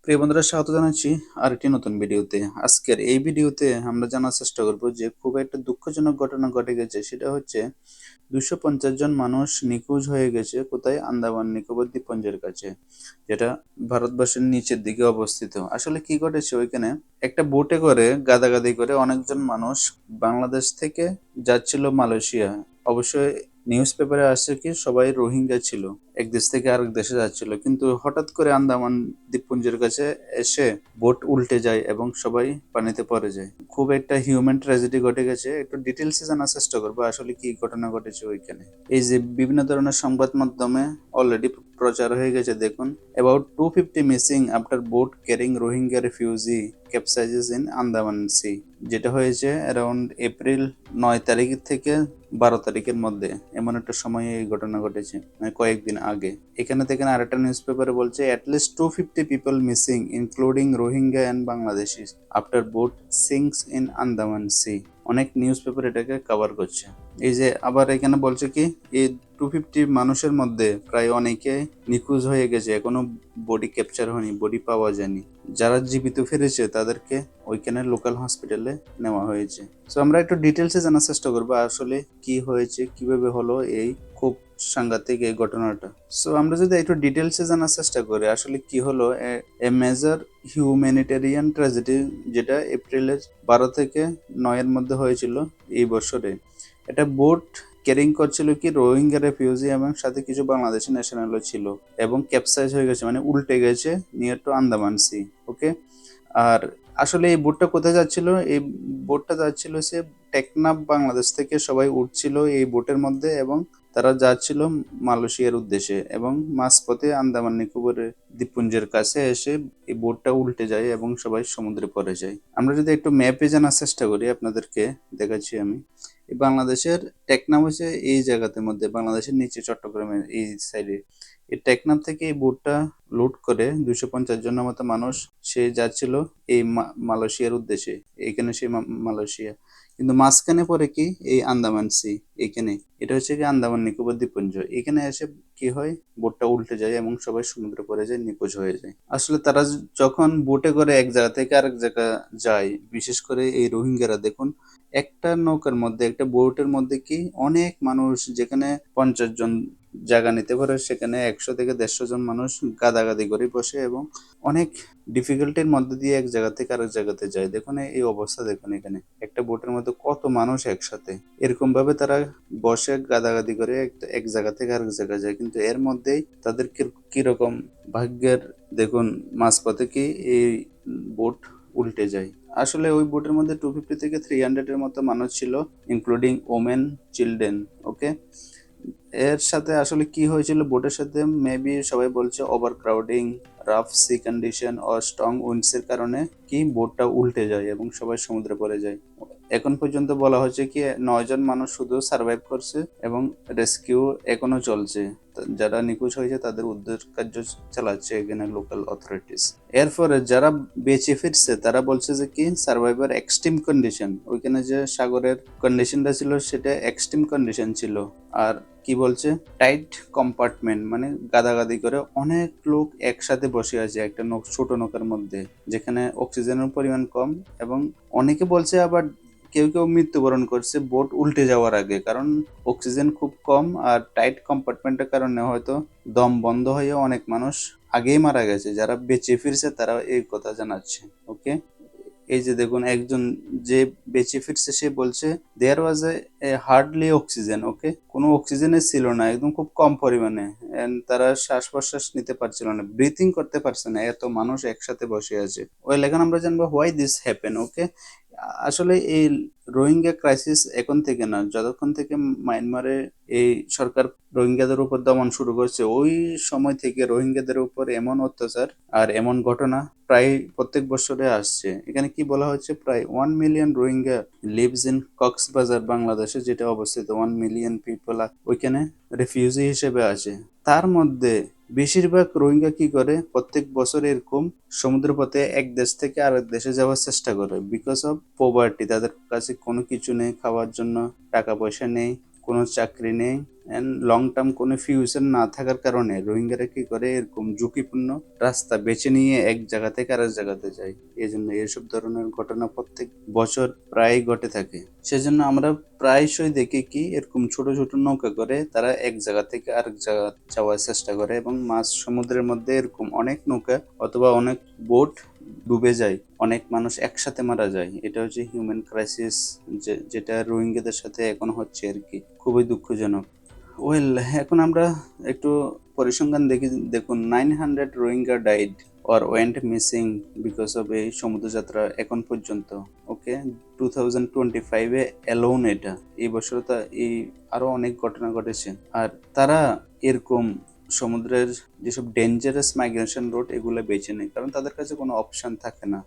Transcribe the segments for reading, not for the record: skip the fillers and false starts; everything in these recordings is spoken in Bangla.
প্রিয় বন্ধুরা, স্বাগত জানাচ্ছি আরেকটি নতুন ভিডিওতে। আজকের এই ভিডিওতে আমরা জানার চেষ্টা করব যে খুব একটা দুঃখজনক ঘটনা ঘটে গেছে। সেটা হচ্ছে 250 জন মানুষ নিখোঁজ হয়ে গেছে কোথায়? আন্দামান নিকোবর দ্বীপপুঞ্জের কাছে, যেটা ভারতবর্ষের নিচের দিকে অবস্থিত। আসলে কি ঘটেছে ওইখানে? একটা বোটে করে গাদাগাদি করে অনেকজন মানুষ বাংলাদেশ থেকে যাচ্ছিল মালয়েশিয়া। অবশ্যই নিউজ পেপারে আসছে কি সবাই রোহিঙ্গা ছিল, এক দেশ থেকে আরেক দেশে যাচ্ছিল, কিন্তু হঠাৎ করে আন্দামান দ্বীপপুঞ্জের কাছে এসে বোট উল্টে যায় এবং সবাই পানিতে পড়ে যায়। খুব একটা হিউম্যান ট্র্যাজেডি ঘটে গেছে। একটু ডিটেলসে জানার চেষ্টা করবো আসলে কি ঘটনা ঘটেছে ওইখানে। এই যে বিভিন্ন ধরনের সংবাদ মাধ্যমে অলরেডি প্রচার হয়ে গেছে, দেখুন, about 250 missing after boat carrying Rohingya refugee capsizes in Andaman sea. যেটা হয়েছে অ্যারাউন্ড এপ্রিল 9 তারিখ থেকে 12 তারিখের মধ্যে, এমন একটা সময়ে এই ঘটনা ঘটেছে, মানে কয়েকদিন আগে। এখানে থেকে আরেকটা নিউজ পেপারে বলছে at least 250 people missing including Rohingya and Bangladeshis after boat sinks in Andaman sea. অনেক নিউজ পেপার এটাকে কভার করছে। এই যে আবার এখানে বলছে কি এই 250 মানুষের মধ্যে প্রায় অনেকে নিখোঁজ হয়ে গেছে, এখনো বডি ক্যাপচার হয়নি, বডি পাওয়া যায়নি। যারা জীবিত ফিরেছে তাদেরকে ওইখানে লোকাল হসপিটালে নেওয়া হয়েছে। সো আমরা একটু ডিটেলসে জানার চেষ্টা করবো আসলে কি হয়েছে, কিভাবে হলো এই খুব সাংঘাতিক এই ঘটনাটা। সো আমরা যদি একটু ডিটেলসে জানার চেষ্টা করি আসলে কি হলো, এ মেজর হিউম্যানিটেরিয়ান ট্র্যাজেডি, যেটা এপ্রিলের 12 থেকে 9 মধ্যে হয়েছিল এই বছরে। এটা বোট ক্যারিং করছিল কি রোহিঙ্গা রেফিউজি এবং সাথে কিছু বাংলাদেশি ন্যাশনালও ছিল, এবং ক্যাপসাইজ হয়ে গেছে, মানে উল্টে গেছে নিয়ার টু আন্দামান সি। ওকে। আর আসলে এই বোটটা কোথায় যাচ্ছিল? এই বোটটা যাচ্ছিল সে টেকনাফ, বাংলাদেশ থেকে সবাই উঠছিল এই বোটের মধ্যে এবং তারা যাচ্ছিল মালয়েশিয়ার উদ্দেশ্যে, এবং মাঝপথে আন্দামান নিকোবরের দ্বীপপুঞ্জের কাছে এসে এই বোটটা উল্টে যায় এবং সবাই সমুদ্রে পড়ে যায়। আমরা যদি একটু ম্যাপে জানার চেষ্টা করি, আপনাদেরকে দেখাচ্ছি আমি। এই বাংলাদেশের টেকনাফ হচ্ছে এই জায়গাতে মধ্যে, বাংলাদেশের নিচে চট্টগ্রামের এই সাইডে। এই টেকনাফ থেকে এই বোটটা লুট করে 250 জনের মতো মানুষ সে যাচ্ছিল এই মালয়েশিয়ার উদ্দেশ্যে। এইখানে সে মালয়েশিয়া, কিন্তু মাঝখানে পরে কি এই আন্দামান সি। এইখানে এটা হচ্ছে কি আন্দামান নিকোবর দ্বীপপুঞ্জ। এখানে এসে কি হয়, বোটটা উল্টে যায় এবং সবাই সমুদ্রে পড়ে যায়, নিখোঁজ হয়ে যায়। আসলে তারা যখন বোটে করে এক জায়গা থেকে আরেক জায়গা যায়, বিশেষ করে এই রোহিঙ্গারা, দেখুন, একটা নৌকার মধ্যে, একটা বোটের মধ্যে কি অনেক মানুষ, যেখানে 50 জন জায়গা নিতে পারে সেখানে 100 থেকে 150 জন মানুষ গাদাগাদি করে বসে এবং অনেক ডিফিকাল্টির মধ্যে দিয়ে এক জায়গা থেকে আরেক জায়গাতে যায়। দেখুন এই অবস্থা, দেখুন এখানে একটা বোটের মধ্যে কত মানুষ একসাথে এরকম ভাবে তারা বসে গাদাগাদি করে এক জায়গা থেকে আরেক জায়গায় যায়, কিন্তু এর মধ্যেই তাদের কিরকম ভাগ্যের, দেখুন, মাঝপথে কি এই বোট উল্টে যায়। আসলে ওই বোটের মধ্যে 250 থেকে 300 এর মতো মানুষ ছিল, ইনক্লুডিং ওমেন, চিলড্রেন। ওকে। এর সাথে আসলে কি হয়েছিল বোটের সাথে, মেবি সবাই বলছে overcrowding, rough sea condition ও স্ট্রং উইন্ডস এর কারণে কি বোটটা উল্টে যায় এবং সবাই সমুদ্রে পড়ে যায়। এখন পর্যন্ত বলা হচ্ছে কি 9 জন মানুষ শুধু সার্ভাইভ করছে এবং রেস্কিউ এখনো চলছে। যারা নিখোঁজ হয়েছে তাদের উদ্ধার কার্য চালাচ্ছে এখানে লোকাল অথরিটিস। এরপরে যারা বেঁচে ফিরছে তারা বলছে যে কি সার্ভাইভার এক্সট্রিম কন্ডিশন, ওইখানে যে সাগরের কন্ডিশনটা ছিল সেটা এক্সট্রিম কন্ডিশন ছিল। আর কি বলছে, টাইট কম্পার্টমেন্ট, মানে গাদাগাদি করে অনেক লোক একসাথে বসে আছে একটা ছোট নৌকার মধ্যে, যেখানে অক্সিজেনের পরিমাণ কম, এবং অনেকে বলছে আবার কেউ কেউ মৃত্যুবরণ করছে বোট উল্টে যাওয়ার আগে, কারণ অক্সিজেন খুব কম আর টাইট কম্পার্টমেন্টের কারণে হয়তো দম বন্ধ হয়ে অনেক মানুষ আগেই মারা গেছে। যারা বেঁচে ফিরছে তারা এই কথা জানাচ্ছে। ওকে। এই যে দেখুন একজন যে বেঁচে ফিরছে সে বলছে দেয়ার ওয়াজ এ হার্ডলি অক্সিজেন। ওকে, কোনো অক্সিজেনের ছিল না, একদম খুব কম পরিমাণে, and তারা শ্বাস প্রশ্বাস নিতে পারছিল না, ব্রিথিং করতে পারছে না, এত মানুষ একসাথে বসে আছে। ওয়েল, এখন আমরা জানবো হোয়াই দিস হ্যাপেন। ওকে। আসলে এই রোহিঙ্গা ক্রাইসিস এখন থেকে না, যতক্ষণ থেকে মায়ানমারে এই সরকার রোহিঙ্গাদের উপর দমন শুরু করছে ওই সময় থেকে রোহিঙ্গাদের উপর এমন অত্যাচার আর এমন ঘটনা প্রায় প্রত্যেক বছরে আসছে। এখানে কি বলা হচ্ছে, প্রায় 1 million Rohingya lives in Cox's Bazar, বাংলাদেশে যেটা অবস্থিত। 1 মিলিয়ন পিপল ওইখানে রেফিউজি হিসেবে আছে। তার মধ্যে বেশিরভাগ রোহিঙ্গা কি করে, প্রত্যেক বছর এরকম সমুদ্রপথে এক দেশ থেকে আরেক দেশে যাওয়ার চেষ্টা করে, বিকজ অফ পভার্টি। তাদের কাছে কোনো কিছু নেই, খাওয়ার জন্য টাকা পয়সা নেই, কোনো চাকরি নেই অ্যান্ড লং টার্ম কোনো ফিউচার না থাকার কারণে রোহিঙ্গারা কি করে এরকম ঝুঁকিপূর্ণ রাস্তা বেছে নিয়ে এক জায়গা থেকে আরেক জায়গাতে যায়। এই জন্য এসব ধরনের ঘটনা প্রত্যেক বছর প্রায় ঘটে থাকে। সেজন্য আমরা প্রায়শই দেখি কি এরকম ছোট ছোট নৌকা করে তারা এক জায়গা থেকে আরেক জায়গা যাওয়ার চেষ্টা করে এবং মাঝ সমুদ্রের মধ্যে এরকম অনেক নৌকা অথবা অনেক বোট ডুবে যায়, অনেক মানুষ একসাথে মারা যায়। এটা হচ্ছে হিউম্যান ক্রাইসিস, যেটা রোহিঙ্গাদের সাথে এখন হচ্ছে আর কি, খুবই দুঃখজনক। ওয়েল, এখন আমরা একটু পরিসংখ্যান দেখি। দেখুন, 900 Rohingya died or went missing because of এই সমুদ্রযাত্রা এখন পর্যন্ত। ওকে, 2025-এ অ্যালোন, এটা এই বছর তো এই আরো অনেক ঘটনা ঘটেছে। আর তারা এরকম সমুদ্রের যেসব ডেঞ্জারাস মাইগ্রেশন রুট এগুলো বেছে নেয়, কারণ তাদের কাছে কোনো অপশন থাকে না।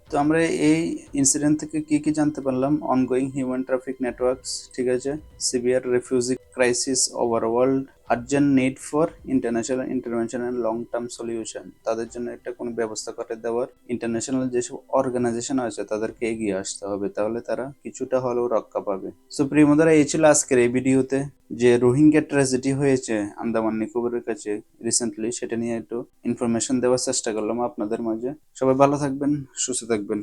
তো আমরা এই ইনসিডেন্ট থেকে কি কি জানতে পারলাম? অনগোয়িং হিউম্যান ট্রাফিক নেটওয়ার্কস, ঠিক আছে, severe refugee crisis over world, urgent need for international intervention and long term solution. তাদের জন্য একটা কোনো ব্যবস্থা করে দেওয়ার ইন্টারন্যাশনাল যেসব অর্গানাইজেশন আছে তাদেরকে এগিয়ে আসতে হবে, তাহলে তারা কিছুটা হলেও রক্ষা পাবে। সো প্রিয় বন্ধুরা, এই ছিল আজকের এই ভিডিওতে যে রোহিঙ্গা ট্র্যাজেডি হয়েছে আন্দামান নিকোবরের কাছে রিসেন্টলি, সেটা নিয়ে একটু ইনফরমেশন দেওয়ার চেষ্টা করলাম আপনাদের মাঝে। সবাই ভালো থাকবেন, সুস্থ থাকবেন।